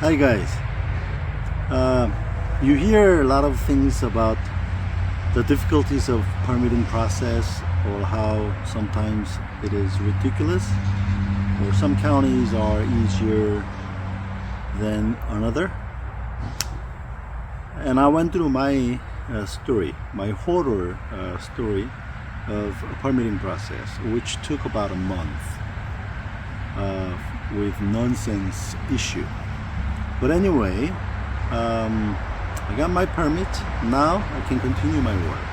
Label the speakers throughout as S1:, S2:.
S1: Hi guys. Uh, you hear a lot of things about the difficulties of permitting process or how sometimes it is ridiculous or some counties are easier than another. And I went through my story, my horror story of a permitting process, which took about a month with nonsense issue. But anyway, I got my permit. Now I can continue my work.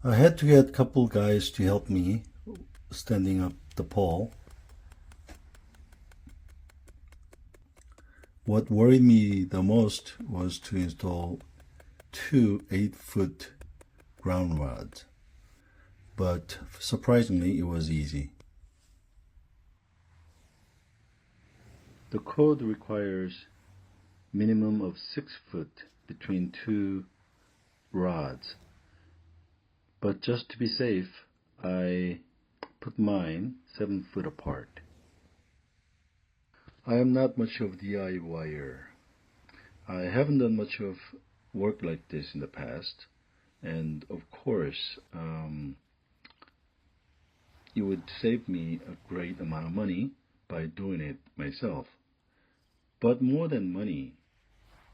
S1: I had to get a couple guys to help me standing up the pole. What worried me the most was to install two 8-foot ground rods, but surprisingly it was easy. The code requires minimum of 6 foot between two rods, but just to be safe, I put mine 7 foot apart. I am not much of a DIYer. I haven't done much of work like this in the past, and of course it would save me a great amount of money by doing it myself. But more than money,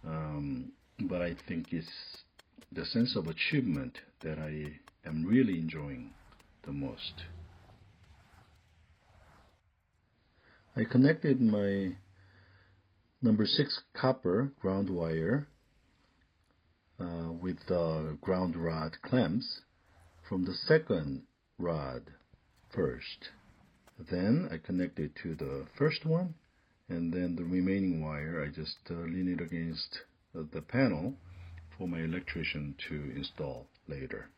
S1: but I think it's the sense of achievement that I am really enjoying the most. I connected my number 6 copper ground wire with the ground rod clamps from the second rod first. Then I connected to the first one, and then the remaining wire I just lean it against the panel for my electrician to install later.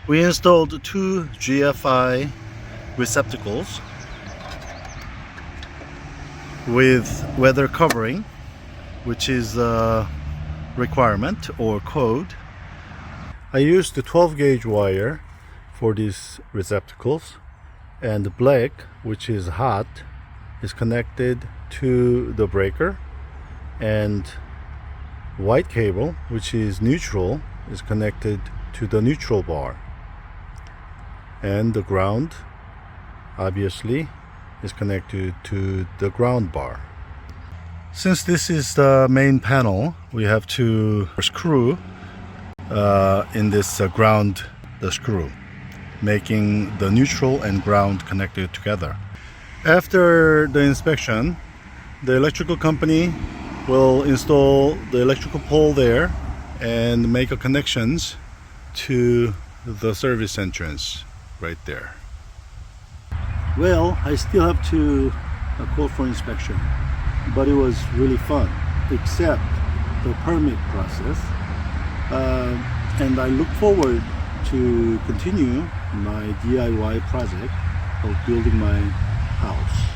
S1: We installed two GFI receptacles with weather covering, which is a requirement or code. I used the 12 gauge wire for these receptacles, and the black, which is hot, is connected to the breaker, and white cable, which is neutral, is connected to the neutral bar, and the ground obviously is connected to the ground bar. Since this is the main panel, we have to screw in this ground the screw, making the neutral and ground connected together. After the inspection, the electrical company will install the electrical pole there and make a connections to the service entrance right there. Well, I still have to call for inspection, but it was really fun, except the permit process. And I look forward to continue my DIY project of building my house.